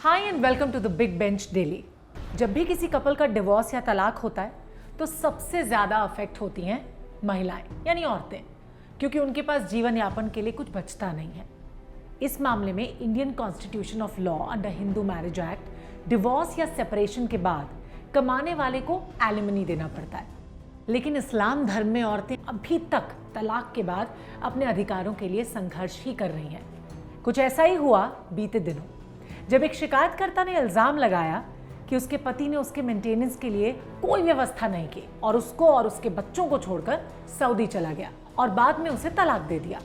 High and welcome to the big bench daily. जब भी किसी कपल का डिवोर्स या तलाक होता है तो सबसे ज़्यादा अफेक्ट होती हैं महिलाएं यानी औरतें, क्योंकि उनके पास जीवन यापन के लिए कुछ बचता नहीं है। इस मामले में Indian constitution of law under Hindu marriage act divorce या सेपरेशन के बाद कमाने वाले को एलिमनी देना पड़ता है। लेकिन इस्लाम धर्म में औरतें अभी तक तलाक के बाद अपने अधिकारों के लिए संघर्ष ही कर रही हैं। कुछ ऐसा ही हुआ बीते दिनों, जब एक शिकायतकर्ता ने इल्जाम लगाया कि उसके पति ने उसके मेंटेनेंस के लिए कोई व्यवस्था नहीं की और उसको और उसके बच्चों को छोड़कर सऊदी चला गया और बाद में उसे तलाक दे दिया,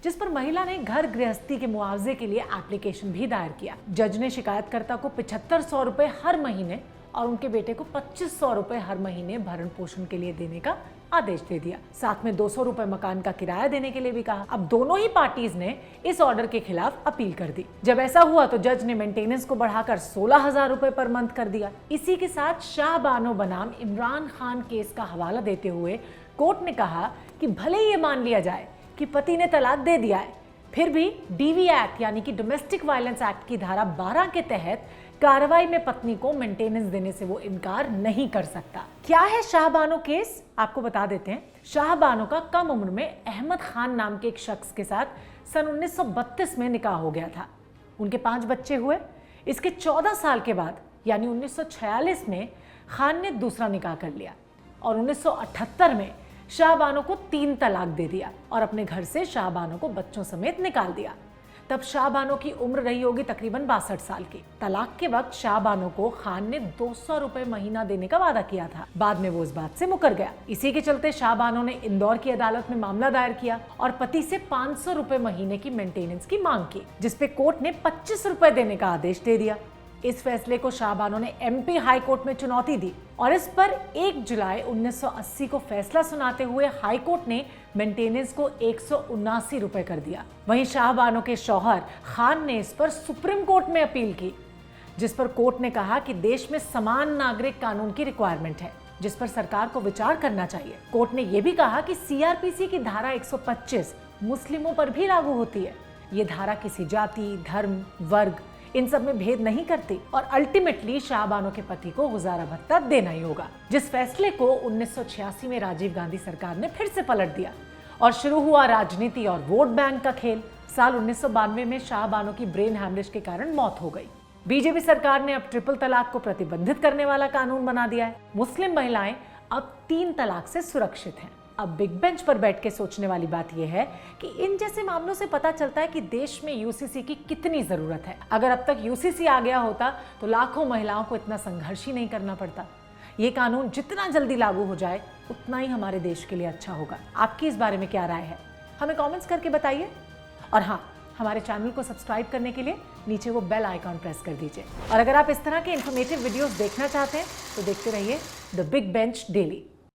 जिस पर महिला ने घर गृहस्थी के मुआवजे के लिए एप्लीकेशन भी दायर किया। जज ने शिकायतकर्ता को 7500 रुपए हर महीने और उनके बेटे को 2500 रुपए हर महीने भरण पोषण के लिए देने का आदेश दे दिया। साथ में 200 रुपए मकान का किराया देने के लिए भी कहा। अब दोनों ही पार्टीज ने इस ऑर्डर के खिलाफ अपील कर दी। जब ऐसा हुआ तो जज ने मेंटेनेंस को बढ़ाकर 16,000 रुपए पर मंथ कर दिया। इसी के साथ शाह बानो बनाम इमरान खान केस का हवाला देते हुए कोर्ट ने कहा कि भले ही ये मान लिया जाए कि पति ने तलाक दे दिया है, फिर भी डीवी एक्ट यानी कि डोमेस्टिक वायलेंस एक्ट की धारा 12 के तहत कार्रवाई में पत्नी को मेंटेनेंस देने से वो इनकार नहीं कर सकता। क्या है शाह बानो केस, आपको बता देते हैं। शाह बानो का कम उम्र में अहमद खान नाम के एक शख्स के साथ सन 1932 में निकाह हो गया था। उनके 5 बच्चे हुए। इसके 14 साल के बाद यानी 1946 में खान ने दूसरा निकाह कर लिया और 1978 में शाह बानो को 3 तलाक दे दिया और अपने घर से शाह बानो को बच्चों समेत निकाल दिया। तब शाह बानो की उम्र रही होगी तकरीबन 62 साल की। तलाक के वक्त शाह बानो को खान ने 200 रुपए महीना देने का वादा किया था। बाद में वो इस बात से मुकर गया। इसी के चलते शाह बानो ने इंदौर की अदालत में मामला दायर किया और पति से 500 रुपए महीने की मेंटेनेंस की मांग की, जिसपे कोर्ट ने 25 रुपए देने का आदेश दे दिया। इस फैसले को शाह बानो ने एमपी हाई कोर्ट में चुनौती दी और इस पर 1 जुलाई 1980 को फैसला सुनाते हुए हाई कोर्ट ने मेंटेनेंस को 179 रुपए कर दिया। वहीं शाह बानो के शौहर खान ने इस पर सुप्रीम कोर्ट में अपील की, जिस पर कोर्ट ने कहा कि देश में समान नागरिक कानून की रिक्वायरमेंट है, जिस पर सरकार को विचार करना चाहिए। कोर्ट ने यह भी कहा कि सीआरपीसी की धारा 125 मुस्लिमों पर भी लागू होती है। ये धारा किसी जाति, धर्म, वर्ग इन सब में भेद नहीं करती और अल्टीमेटली शाह बानो के पति को गुजारा भत्ता देना ही होगा, जिस फैसले को 1986 में राजीव गांधी सरकार ने फिर से पलट दिया और शुरू हुआ राजनीति और वोट बैंक का खेल। साल 1992 में शाह बानो की ब्रेन हैमरेज के कारण मौत हो गई। बीजेपी सरकार ने अब ट्रिपल तलाक को प्रतिबंधित करने वाला कानून बना दिया है। मुस्लिम महिलाएं अब 3 तलाक से सुरक्षित हैं। अब बिग बेंच पर बैठ के सोचने वाली बात यह है कि इन जैसे मामलों से पता चलता है कि देश में यूसीसी की कितनी जरूरत है। अगर अब तक यूसीसी आ गया होता तो लाखों महिलाओं को इतना संघर्ष ही नहीं करना पड़ता। ये कानून जितना जल्दी लागू हो जाए उतना ही हमारे देश के लिए अच्छा होगा। आपकी इस बारे में क्या राय है, हमें कमेंट्स करके बताइए। और हाँ, हमारे चैनल को सब्सक्राइब करने के लिए नीचे वो बेल आइकॉन प्रेस कर दीजिए। और अगर आप इस तरह के इन्फॉर्मेटिव वीडियोस देखना चाहते हैं तो देखते रहिए द बिग बेंच डेली।